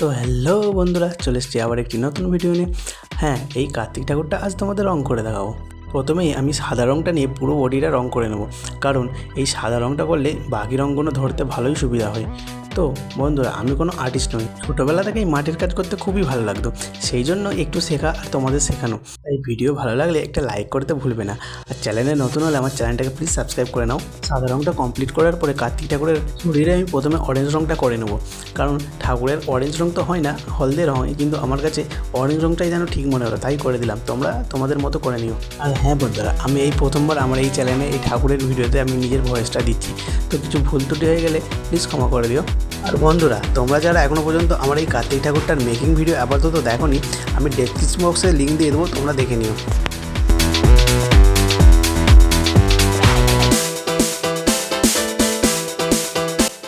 তো হ্যালো বন্ধুরা, চলে এসেছি আবার একটি নতুন ভিডিও নিয়ে। হ্যাঁ, এই কার্তিক ঠাকুরটা আজ তোমাদের রং করে দেখাবো। প্রথমেই আমি সাদা রঙটা নিয়ে পুরো বডিটা রং করে নেব, কারণ এই সাদা রঙটা করলে বাকি রঙগুলো ধরতে ভালোই সুবিধা হয়। তো বন্ধুরা, আমি কোনো আর্টিস্ট নই, ছোটোবেলা থেকেই মাটির কাজ করতে খুবই ভালো লাগতো, সেই জন্য একটু শেখা আর তোমাদের শেখানো। তাই ভিডিও ভালো লাগলে একটা লাইক করতে ভুলবে না, আর চ্যানেলে নতুন হলে আমার চ্যানেলটাকে প্লিজ সাবস্ক্রাইব করে নাও। সাদা রঙটা কমপ্লিট করার পরে কার্তিক ঠাকুরের শরীরে আমি প্রথমে অরেঞ্জ রঙটা করে নেব, কারণ ঠাকুরের অরেঞ্জ রঙ তো হয় না, হলদে রঙ হয়, কিন্তু আমার কাছে অরেঞ্জ রঙটাই যেন ঠিক মনে হলো, তাই করে দিলাম। তোমরা তোমাদের মতো করে নিও। আর হ্যাঁ বন্ধুরা, আমি এই প্রথমবার আমার এই চ্যানেলে এই ঠাকুরের ভিডিওতে আমি নিজের ভয়েসটা দিচ্ছি, তো কিছু ভুল ত্রুটি হয়ে গেলে প্লিজ ক্ষমা করে দিও। আর বন্ধুরা, তোমরা যারা এখনও পর্যন্ত আমার এই কার্তিক ঠাকুরটার মেকিং ভিডিও আপাতত দেখোনি, আমি ডেসক্রিপশন বক্সে লিঙ্ক দিয়ে দেবো, তোমরা দেখে নিও।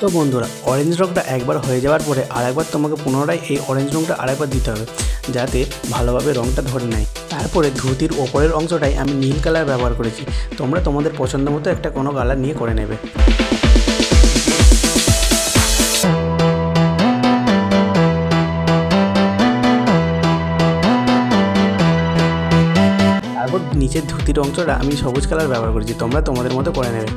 তো বন্ধুরা, অরেঞ্জ রঙটা একবার হয়ে যাওয়ার পরে আরেকবার তোমাকে পুনরায় এই অরেঞ্জ রঙটা আরেকবার দিতে হবে, যাতে ভালোভাবে রঙটা ধরে নেয়। তারপরে ধুতির ওপরের অংশটাই আমি নীল কালার ব্যবহার করেছি, তোমরা তোমাদের পছন্দ মতো একটা কোনো কালার নিয়ে করে নেবে। তারপর নিচের ধুতির অংশটা আমি সবুজ কালার ব্যবহার করেছি, তোমরা তোমাদের মতো করে নেবে।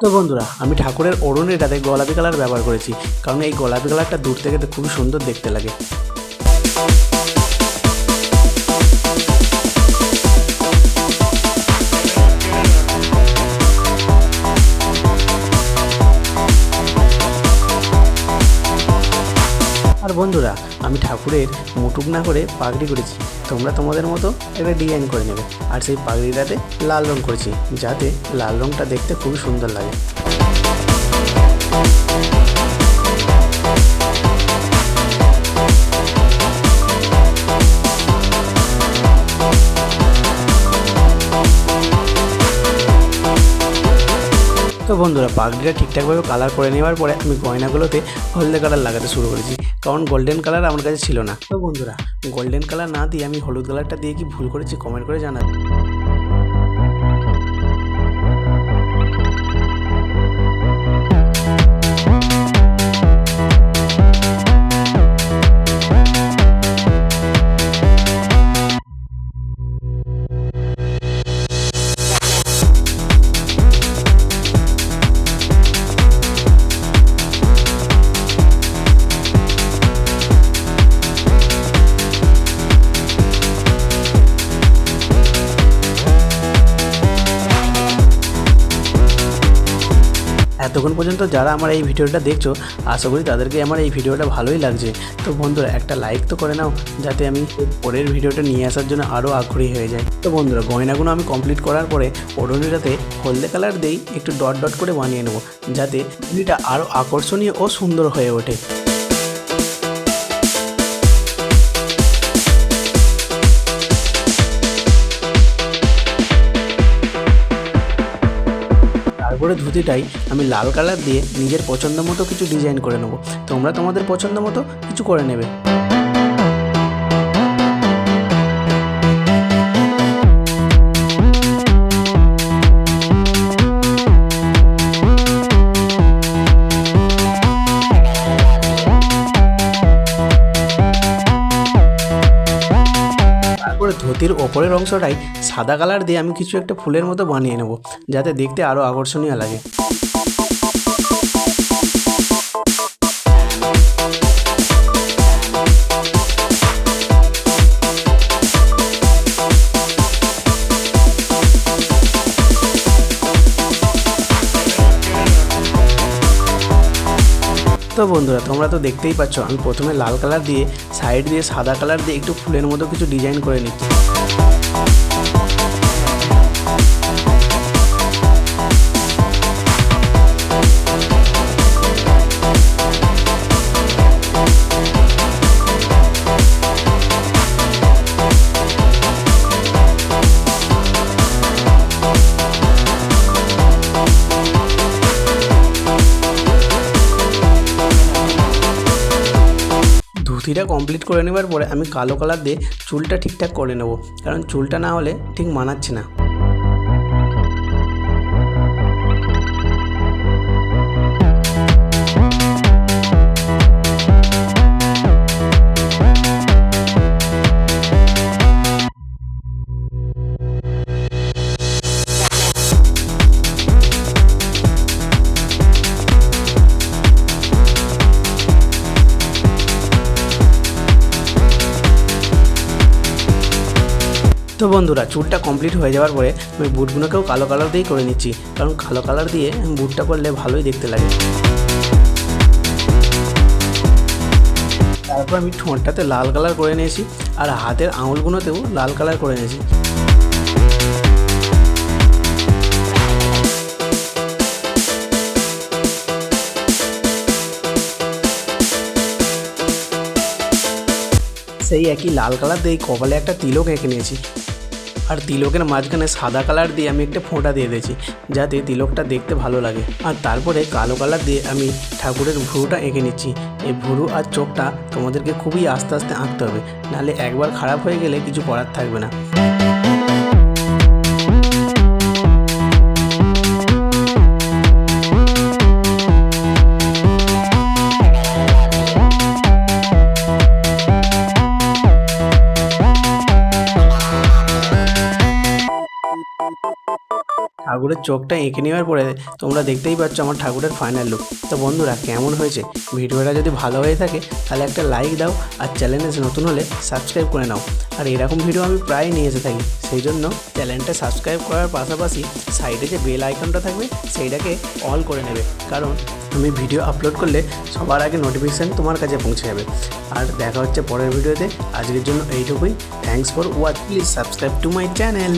তো বন্ধুরা, আমি ঠাকুরের ওড়নাটাতে গোলাপি কালার ব্যবহার করেছি, কারণ এই গোলাপি কালারটা দূর থেকে খুবই সুন্দর দেখতে লাগে। আর বন্ধুরা, আমি ঠাকুরের মুটুক না করে পাগড়ি করেছি, তোমরা তোমাদের মতো একটা ডিজাইন করে নেবে। আর সেই পাগড়িটাতে লাল রং করেছি, যাতে লাল রংটা দেখতে খুবই সুন্দর লাগে। তো বন্ধুরা, পাগড়িটা ঠিকঠাকভাবে কালার করে নেওয়ার পরে আমি গয়নাগুলোতে হলদে কালার লাগাতে শুরু করেছি, কারণ গোল্ডেন কালার আমার কাছে ছিল না। তো বন্ধুরা, গোল্ডেন কালার না দিয়ে আমি হলুদ কালারটা দিয়ে কি ভুল করেছি কমেন্ট করে জানাবে। এতক্ষণ পর্যন্ত যারা আমার এই ভিডিওটা দেখছো, আশা করি তাদেরকে আমার এই ভিডিওটা ভালোই লাগছে। তো বন্ধুরা, একটা লাইক তো করে নাও, যাতে আমি পরের ভিডিওটা নিয়ে আসার জন্য আরও আগ্রহী হয়ে যাই। তো বন্ধুরা, গয়নাগুলো আমি কমপ্লিট করার পরে ওড়নিটাতে হলদে কালার দিয়েই একটু ডট ডট করে বানিয়ে নেব, যাতে ওড়নিটা আরও আকর্ষণীয় ও সুন্দর হয়ে ওঠে। তারপরে ধুতিটাই আমি লাল কালার দিয়ে নিজের পছন্দ মতো কিছু ডিজাইন করে নেব, তোমরা তোমাদের পছন্দ মতো কিছু করে নেবে। ধুতির ওপরের অংশটাই সাদা কালার দিয়ে আমি কিছু একটা ফুলের মতো বানিয়ে নেব, যাতে দেখতে আরও আকর্ষণীয় লাগে। তো বন্ধুরা, তোমরা তো দেখতেই পাচ্ছ, আমি প্রথমে লাল কালার দিয়ে সাইড দিয়ে সাদা কালার দিয়ে একটু ফুলের মতো কিছু ডিজাইন করে নিচ্ছি। ধুতিটা কমপ্লিট করে নেবার পরে আমি কালো কালার দিয়ে চুলটা ঠিকঠাক করে নেব, কারণ চুলটা না হলে ঠিক মানাচ্ছে না। তো বন্ধুরা, চুলটা কমপ্লিট হয়ে যাওয়ার পরে আমি বুটগুলোকেও কালো কালার দিয়েই করে নিচ্ছি, কারণ কালো কালার দিয়ে বুটটা পরলে ভালোই দেখতে লাগে। তারপর আমি ঠোঁটটাতে লাল কালার করে নিয়েছি আর হাতের আঙুলগুলোতেও লাল কালার করে নিয়েছি। সেই একই লাল কালার দিয়ে কপালে একটা তিলক এঁকে নিয়েছি, আর তিলকের মাঝখানে সাদা কালার দিয়ে আমি একটা ফোঁটা দিয়ে দিয়েছি যাতে তিলকটা দেখতে ভালো লাগে। আর তারপরে কালো কালার দিয়ে আমি ঠাকুরের ভুরুটা এঁকে নিচ্ছি। এই ভুরু আর চোখটা তোমাদেরকে খুবই আস্তে আস্তে আঁকতে হবে, নাহলে একবার খারাপ হয়ে গেলে কিছু করার থাকবে না। ঠাকুরের চোখটা এঁকে নেওয়ার পরে তোমরা দেখতেই পাচ্ছ আমার ঠাকুরের ফাইনাল লুক। তো বন্ধুরা, কেমন হয়েছে? ভিডিওটা যদি ভালো হয়ে থাকে তাহলে একটা লাইক দাও, আর চ্যানেলে নতুন হলে সাবস্ক্রাইব করে নাও। আর এরকম ভিডিও আমি প্রায় নিয়ে এসে থাকি, সেই জন্য চ্যানেলটা সাবস্ক্রাইব করার পাশাপাশি সাইডে যে বেল আইকনটা থাকবে সেইটাকে অল করে নেবে, কারণ আমি ভিডিও আপলোড করলে সবার আগে নোটিফিকেশান তোমার কাছে পৌঁছে যাবে। আর দেখা হচ্ছে পরের ভিডিওতে। আজকের জন্য এইটুকুই। Thanks for watch. Please subscribe to my channel.